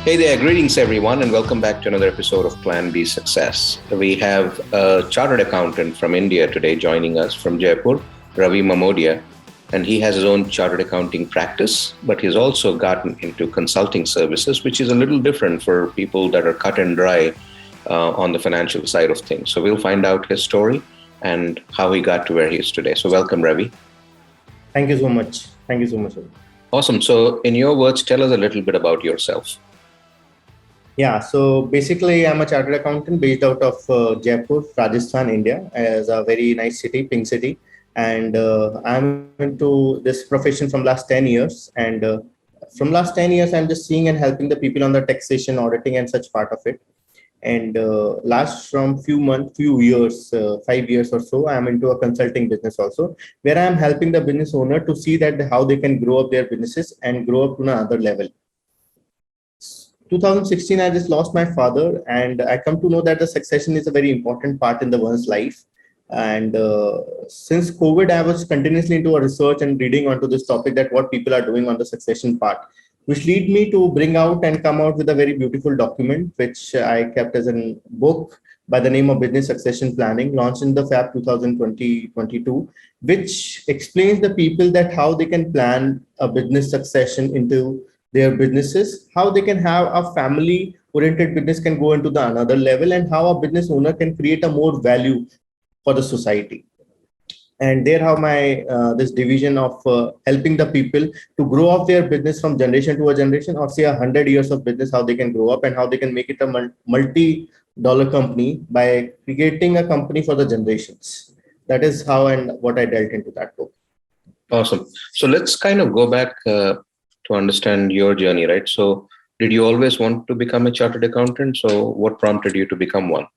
Hey there, greetings everyone, and welcome back to another episode of Plan B Success. We have a chartered accountant from India today joining us from Jaipur, Ravi Mamodiya, and he has his own chartered accounting practice, but he's also gotten into consulting services, which is a little different for people that are cut and dry on the financial side of things. So we'll find out his story and how he got to where he is today. So welcome, Ravi. Thank you so much. Thank you so much. Awesome. So, in your words, tell us a little bit about yourself. Yeah, so basically, I'm a chartered accountant based out of Jaipur, Rajasthan, India, as a very nice city, pink city. And I'm into this profession from last 10 years. And from last 10 years, I'm just seeing and helping the people on the taxation, auditing, and such part of it. And last from few years, 5 years or so, I'm into a consulting business also, where I'm helping the business owner to see that how they can grow up their businesses and grow up to another level. 2016, I just lost my father, and I come to know that the succession is a very important part in the one's life. And since COVID, I was continuously into a research and reading onto this topic that what people are doing on the succession part, which lead me to bring out and come out with a very beautiful document, which I kept as a book by the name of Business Succession Planning, launched in the Feb 2022, which explains the people that how they can plan a business succession into their businesses, how they can have a family oriented business can go into the another level, and how a business owner can create a more value for the society. And there how my this division of helping the people to grow up their business from generation to a generation, or say 100 years of business, how they can grow up and how they can make it a multi-dollar company by creating a company for the generations. That is how and what I dealt into that book. Awesome. So, let's kind of go back to understand your journey, right? So, did you always want to become a chartered accountant? So, what prompted you to become one?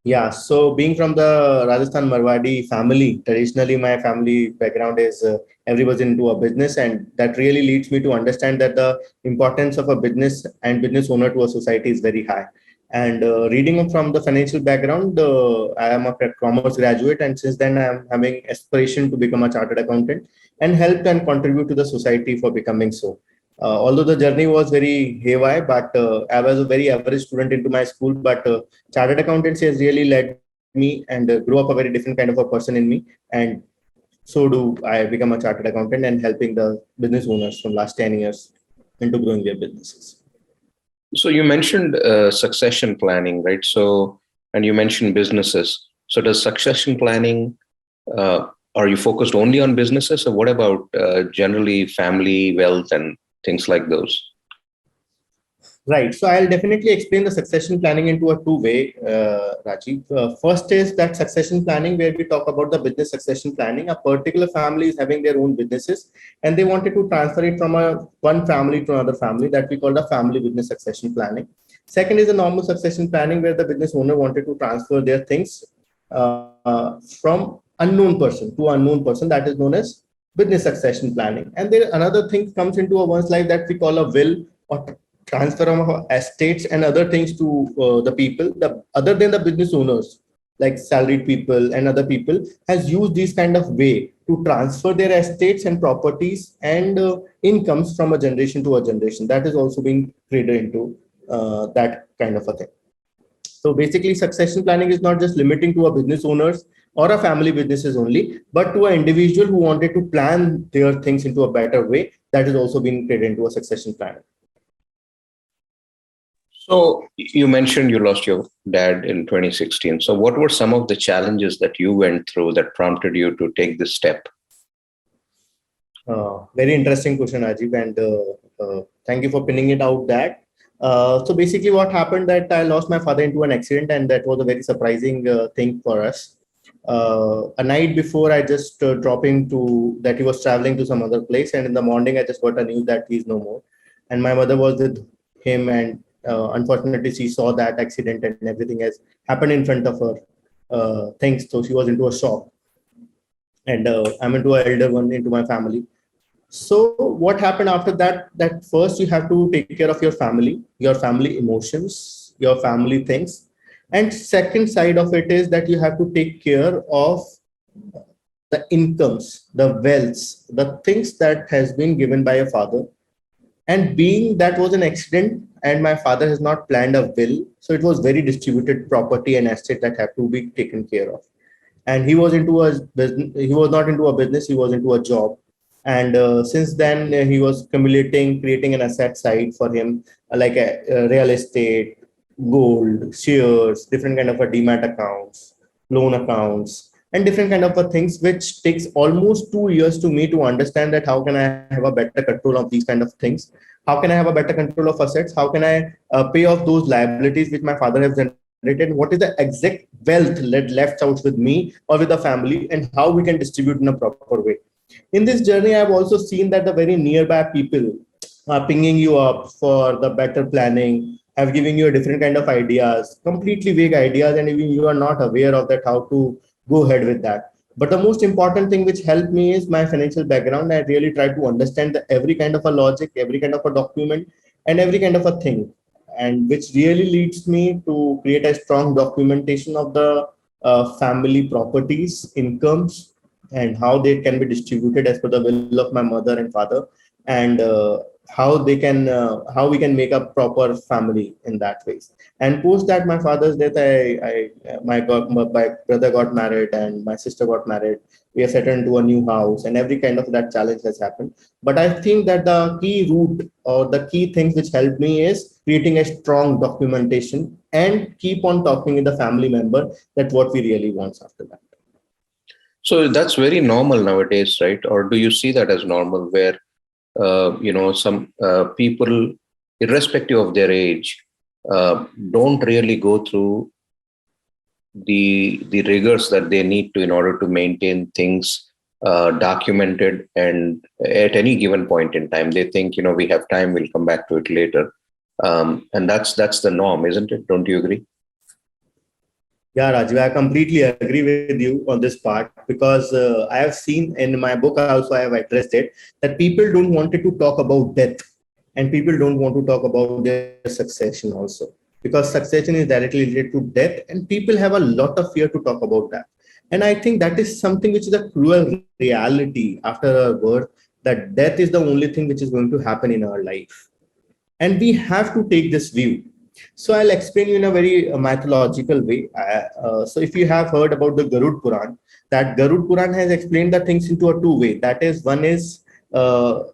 Yeah, so being from the Rajasthan Marwadi family, traditionally my family background is everyone's into a business, and that really leads me to understand that the importance of a business and business owner to a society is very high. And reading from the financial background, I am a commerce graduate, and since then I am having aspiration to become a chartered accountant and help and contribute to the society for becoming so. Although the journey was very haywire, but I was a very average student into my school, but chartered accountancy has really led me and grew up a very different kind of a person in me. And so do I become a chartered accountant and helping the business owners from last 10 years into growing their businesses. So, you mentioned succession planning, right? So, and you mentioned businesses. So, does succession planning, are you focused only on businesses, or what about generally family, wealth, and things like those? Right. So I'll definitely explain the succession planning into a two-way, Rajiv. First is that succession planning where we talk about the business succession planning. A particular family is having their own businesses and they wanted to transfer it from one family to another family, that we call the family business succession planning. Second is the normal succession planning where the business owner wanted to transfer their things from unknown person to unknown person, that is known as business succession planning. And there another thing comes into one's life that we call a will or transfer of estates and other things to the people, the other than the business owners, like salaried people and other people, has used this kind of way to transfer their estates and properties and incomes from a generation to a generation. That is also being created into that kind of a thing. So basically, succession planning is not just limiting to a business owners or a family businesses only, but to an individual who wanted to plan their things into a better way. That is also being created into a succession planning. So, you mentioned you lost your dad in 2016. So, what were some of the challenges that you went through that prompted you to take this step? Very interesting question, Ajib, and thank you for pinning it out that. So basically what happened that I lost my father into an accident, and that was a very surprising thing for us. A night before, I just dropping to that he was traveling to some other place, and in the morning I just got a news that he's no more. And my mother was with him, and unfortunately she saw that accident and everything has happened in front of her things. So she was into a shock, and I'm into an elder one into my family. So what happened after that? That first you have to take care of your family emotions, your family things, and second side of it is that you have to take care of the incomes, the wealths, the things that has been given by your father. And being that was an accident, and my father has not planned a will, so it was very distributed property and asset that had to be taken care of. And he was into a business. He was not into a business. He was into a job. And since then, he was accumulating, creating an asset side for him, like a real estate, gold, shares, different kind of a demat accounts, loan accounts, and different kind of a things, which takes almost 2 years to me to understand that how can I have a better control of these kind of things. How can I have a better control of assets? How can I pay off those liabilities which my father has generated? What is the exact wealth left out with me or with the family, and how we can distribute in a proper way. In this journey, I've also seen that the very nearby people are pinging you up for the better planning, have given you a different kind of ideas, completely vague ideas, and even you are not aware of that how to go ahead with that. But the most important thing which helped me is my financial background. I really try to understand every kind of a logic, every kind of a document, and every kind of a thing, and which really leads me to create a strong documentation of the family properties, incomes, and how they can be distributed as per the will of my mother and father, and how we can make a proper family in that ways. And post that my father's death, my brother got married and my sister got married. We are settled into a new house, and every kind of that challenge has happened. But I think that the key root or the key things which helped me is creating a strong documentation and keep on talking with the family member that what we really want after that. So that's very normal nowadays, right? Or do you see that as normal, where some people, irrespective of their age, don't really go through the rigors that they need to in order to maintain things documented, and at any given point in time they think, we have time, we'll come back to it later, and that's the norm, isn't it? Don't you agree? Yeah, Rajiv, I completely agree with you on this part, because I have seen in my book also, I have addressed it, that people don't wanted to talk about death, and people don't want to talk about their succession also, because succession is directly related to death, and people have a lot of fear to talk about that. And I think that is something which is a cruel reality after our birth, that death is the only thing which is going to happen in our life, and we have to take this view. So I'll explain you in a very mythological way. So if you have heard about the Garud Puran, that Garud Puran has explained the things into a two way. That is, one is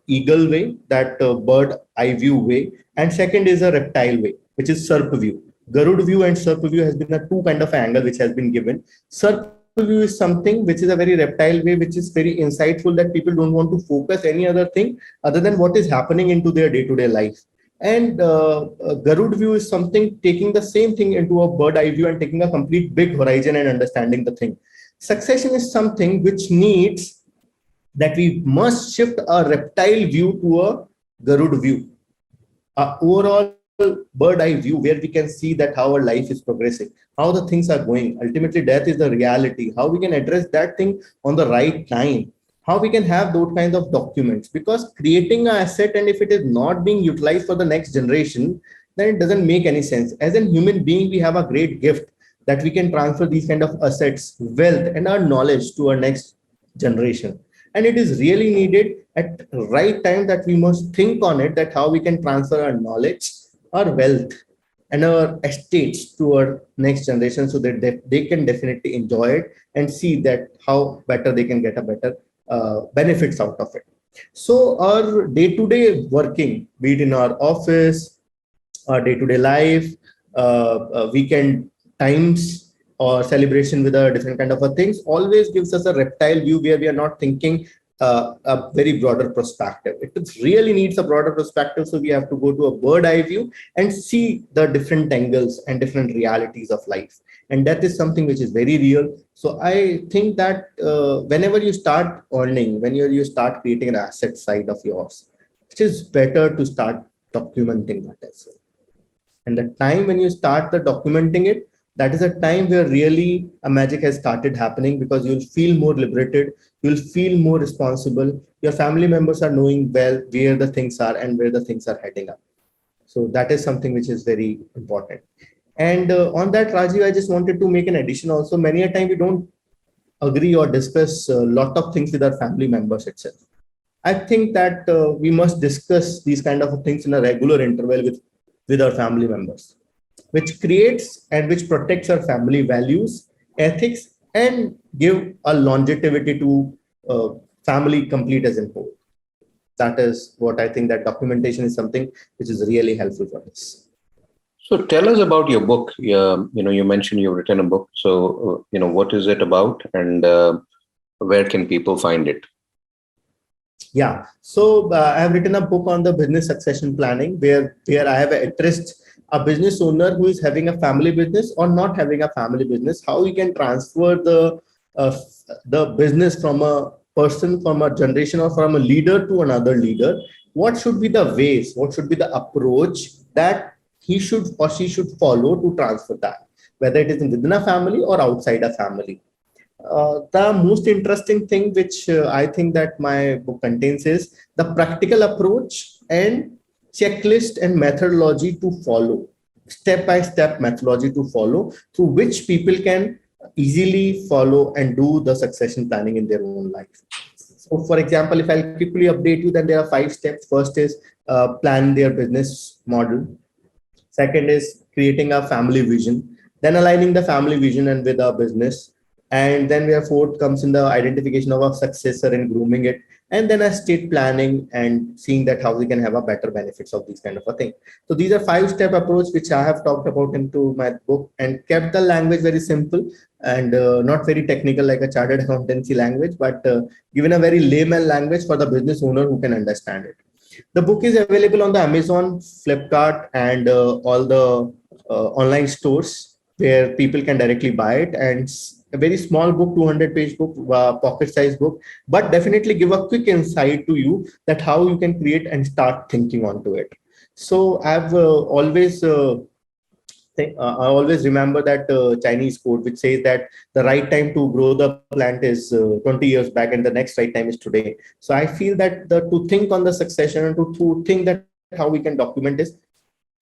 eagle way, that bird eye view way, and second is a reptile way, which is Sarp view. Garud view and Sarp view has been a two kind of angle which has been given. Sarp view is something which is a very reptile way, which is very insightful, that people don't want to focus any other thing other than what is happening into their day-to-day life. And Garud view is something taking the same thing into a bird eye view and taking a complete big horizon and understanding the thing. Succession is something which needs that we must shift a reptile view to a Garud view, a overall bird eye view, where we can see that how our life is progressing, how the things are going. Ultimately, death is the reality. How we can address that thing on the right time, how we can have those kinds of documents, because creating an asset, and if it is not being utilized for the next generation, then it doesn't make any sense. As a human being, we have a great gift that we can transfer these kind of assets, wealth, and our knowledge to our next generation. And it is really needed at right time that we must think on it, that how we can transfer our knowledge, our wealth, and our estates to our next generation, so that they can definitely enjoy it and see that how better they can get a better benefits out of it. So our day-to-day working, be it in our office, our day-to-day life, weekend times, or celebration with a different kind of a things, always gives us a reptile view, where we are not thinking a very broader perspective. It really needs a broader perspective, so we have to go to a bird eye view and see the different angles and different realities of life, and that is something which is very real. So I think that whenever you start earning, when you start creating an asset side of yours, it is better to start documenting that as well. And the time when you start the documenting it, that is a time where really a magic has started happening, because you'll feel more liberated, you'll feel more responsible. Your family members are knowing well where the things are and where the things are heading up. So that is something which is very important. And on that, Rajiv, I just wanted to make an addition also. Many a time we don't agree or discuss a lot of things with our family members itself. I think that we must discuss these kind of things in a regular interval with our family members, which creates and which protects our family values, ethics, and give a longevity to uh, family complete as in whole. That is what I think, that documentation is something which is really helpful for us. So tell us about your book. You mentioned you've written a book. So, what is it about, and where can people find it? Yeah, so I have written a book on the business succession planning, where I have addressed a business owner who is having a family business or not having a family business, how he can transfer uh, the business from a person, from a generation, or from a leader to another leader. What should be the ways? What should be the approach that he should or she should follow to transfer that, whether it is within a family or outside a family. The most interesting thing which I think that my book contains is the practical approach and checklist and methodology to follow, step by step methodology to follow, through which people can easily follow and do the succession planning in their own life. So, for example, if I'll quickly update you, then there are 5 steps. First is plan their business model. Second is creating a family vision, then aligning the family vision and with our business. And then where fourth comes in the identification of a successor and grooming it. And then estate planning and seeing that how we can have a better benefits of these kind of a thing. So these are 5-step approach which I have talked about into my book and kept the language very simple and not very technical like a chartered accountancy language, but given a very layman language for the business owner who can understand it. The book is available on the Amazon, Flipkart, and all the online stores where people can directly buy it. And a very small book, 200-page book, pocket size book, but definitely give a quick insight to you that how you can create and start thinking onto it. So I've I always remember that Chinese quote which says that the right time to grow the plant is 20 years back and the next right time is today. So I feel that to think on the succession and to think that how we can document is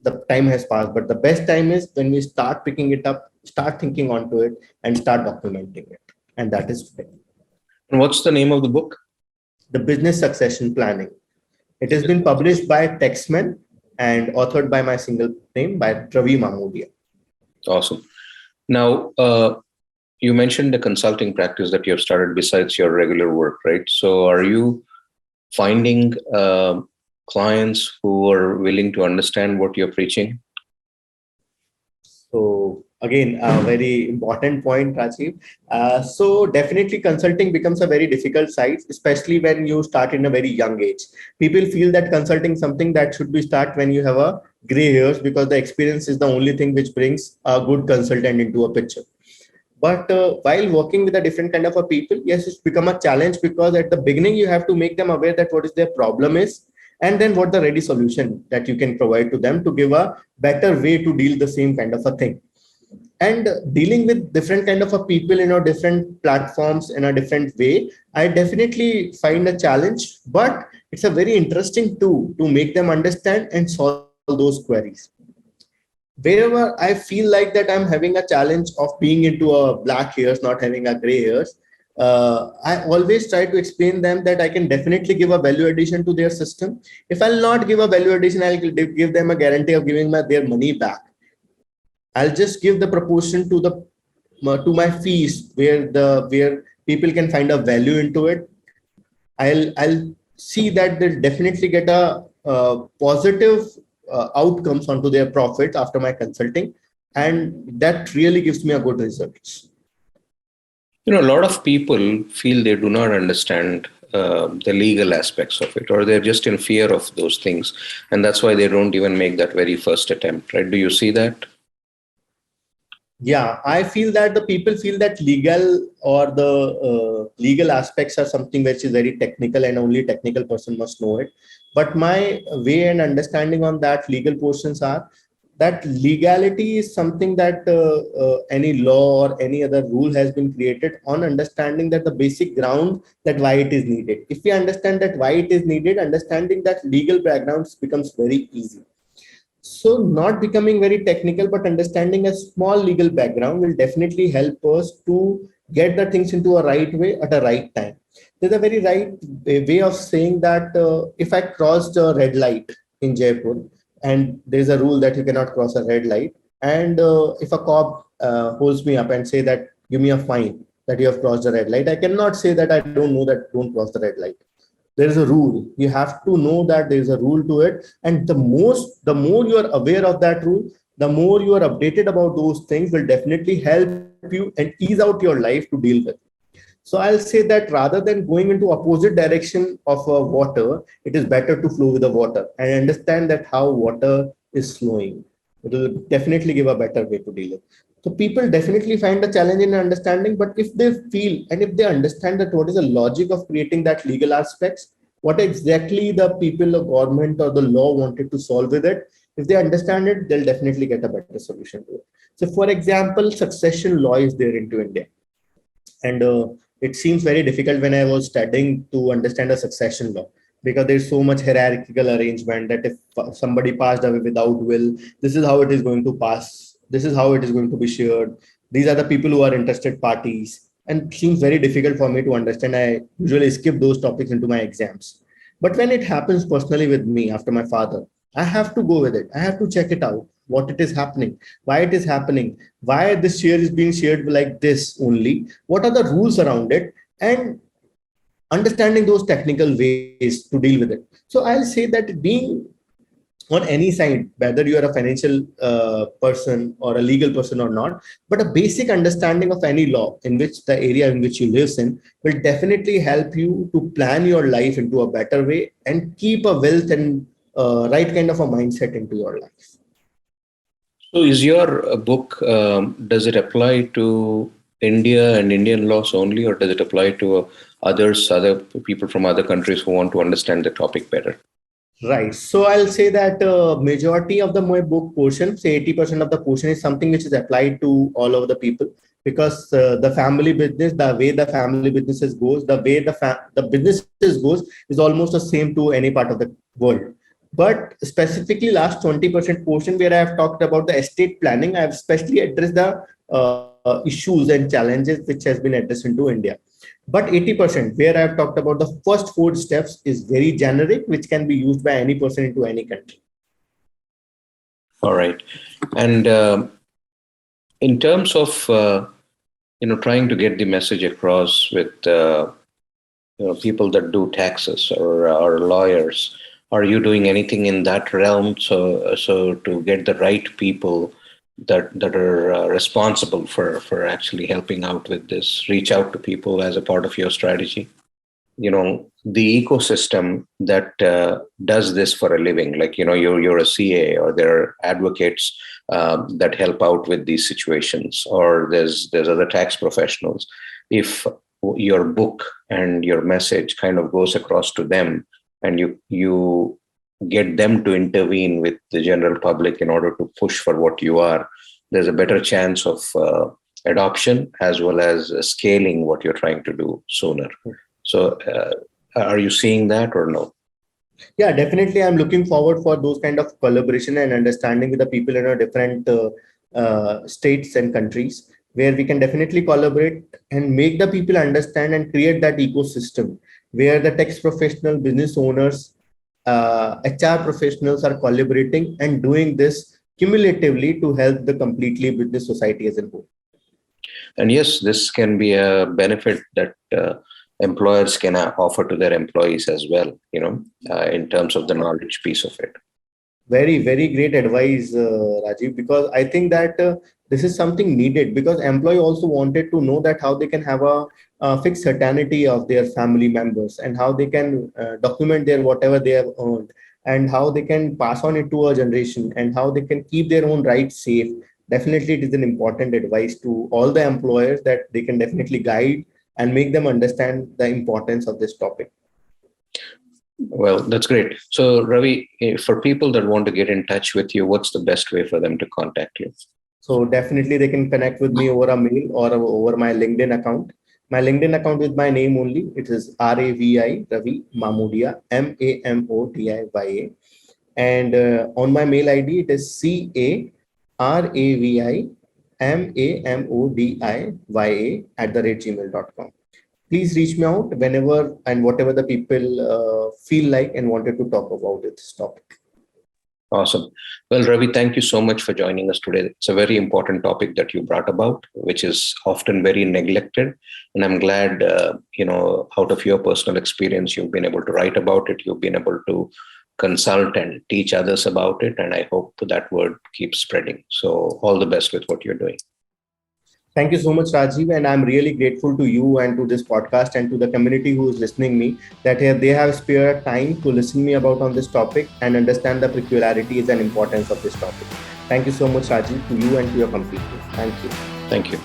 the time has passed, but the best time is when we start picking it up, start thinking onto it, and start documenting it. And that is today. And what's the name of the book? The Business Succession Planning. It has been published by Texman and authored by my single name by Ravi Mamodiya. Awesome. Now, you mentioned the consulting practice that you have started besides your regular work, right? So are you finding clients who are willing to understand what you're preaching? So again, a very important point, Rajiv. So definitely consulting becomes a very difficult side, especially when you start in a very young age. People feel that consulting is something that should be start when you have a gray hairs, because the experience is the only thing which brings a good consultant into a picture. But while working with a different kind of a people, yes, it's become a challenge, because at the beginning you have to make them aware that what is their problem is, and then what the ready solution that you can provide to them to give a better way to deal the same kind of a thing. And dealing with different kind of a people in a different platforms in a different way, I definitely find a challenge, but it's a very interesting tool to make them understand and solve those queries. Wherever I feel like that I'm having a challenge of being into a black hairs, not having a gray hairs, I always try to explain them that I can definitely give a value addition to their system. If I'll not give a value addition, I'll give them a guarantee of giving their money back. I'll just give the proportion to the to my fees where people can find a value into it. I'll see that they'll definitely get a positive outcomes onto their profit after my consulting, and that really gives me a good results. A lot of people feel they do not understand the legal aspects of it, or they're just in fear of those things, and that's why they don't even make that very first attempt, right? Do you see that? Yeah, I feel that the people feel that legal or the legal aspects are something which is very technical and only technical person must know it. But my way and understanding on that legal portions are that legality is something that any law or any other rule has been created on understanding that the basic ground that why it is needed. If we understand that why it is needed, understanding that legal backgrounds becomes very easy. So not becoming very technical, but understanding a small legal background will definitely help us to get the things into a right way at a right time. There's a very right way of saying that if I crossed a red light in Jaipur, and there's a rule that you cannot cross a red light, and if a cop holds me up and say that give me a fine that you have crossed the red light, I cannot say that I don't know that don't cross the red light. There is a rule. You have to know that there is a rule to it, and the more you are aware of that rule, the more you are updated about those things, will definitely help you and ease out your life to deal with. So I'll say that rather than going into opposite direction of water, it is better to flow with the water and understand that how water is flowing. It will definitely give a better way to deal with. So people definitely find a challenge in understanding, but if they feel and if they understand that what is the logic of creating that legal aspects, what exactly the people or government or the law wanted to solve with it, if they understand it, they'll definitely get a better solution to it. So for example, succession law is there into India. And it seems very difficult when I was studying to understand a succession law, because there's so much hierarchical arrangement that if somebody passed away without will, this is how it is going to pass. This is how it is going to be shared. These are the people who are interested parties, and it seems very difficult for me to understand. I usually skip those topics into my exams. But when it happens personally with me after my father, I have to go with it. I have to check it out, what it is happening, why it is happening, why this share is being shared like this only, what are the rules around it, and understanding those technical ways to deal with it. So I'll say that being on any side, whether you are a financial person or a legal person or not, but a basic understanding of any law in which the area in which you live in will definitely help you to plan your life into a better way and keep a wealth and right kind of a mindset into your life. So, is your book, does it apply to India and Indian laws only, or does it apply to other people from other countries who want to understand the topic better? Right. So I'll say that majority of the my book portion, say 80% of the portion, is something which is applied to all over the people, because the family business, the way the family businesses goes, the way the businesses goes is almost the same to any part of the world. But specifically last 20% portion where I have talked about the estate planning, I have specially addressed the issues and challenges which has been addressed into India. But 80% where I've talked about the first four steps is very generic, which can be used by any person into any country. All right. And in terms of trying to get the message across with people that do taxes or lawyers, are you doing anything in that realm? So to get the right people that are responsible for actually helping out with this, reach out to people as a part of your strategy? The ecosystem that does this for a living, like you're a CA, or there are advocates that help out with these situations, or there's other tax professionals. If your book and your message kind of goes across to them, and you get them to intervene with the general public in order to push for what you are, there's a better chance of adoption as well as scaling what you're trying to do sooner. So are you seeing that or no? Yeah, definitely. I'm looking forward for those kind of collaboration and understanding with the people in our different states and countries, where we can definitely collaborate and make the people understand and create that ecosystem where the tax professional, business owners, HR professionals are collaborating and doing this cumulatively to help the completely business society as a whole. And yes, this can be a benefit that employers can offer to their employees as well, in terms of the knowledge piece of it. Very, very great advice, Rajiv, because I think that this is something needed, because employee also wanted to know that how they can have a fixed certainty of their family members, and how they can document their whatever they have earned, and how they can pass on it to a generation, and how they can keep their own rights safe. Definitely, it is an important advice to all the employers that they can definitely guide and make them understand the importance of this topic. Well, that's great. So, Ravi, for people that want to get in touch with you, what's the best way for them to contact you? So definitely they can connect with me over a mail or over my LinkedIn account. My LinkedIn account with my name only. It is Ravi Mamodiya, Mamodiya. And on my mail ID, it is caravimamodiya@gmail.com. Please reach me out whenever and whatever the people feel like and wanted to talk about this topic. Awesome. Well, Ravi, thank you so much for joining us today. It's a very important topic that you brought about, which is often very neglected. And I'm glad, out of your personal experience, you've been able to write about it. You've been able to consult and teach others about it. And I hope that word keeps spreading. So all the best with what you're doing. Thank you so much, Rajiv. And I'm really grateful to you and to this podcast and to the community who is listening me that they have spared time to listen me about on this topic and understand the peculiarities and importance of this topic. Thank you so much, Rajiv, to you and to your company. Thank you. Thank you.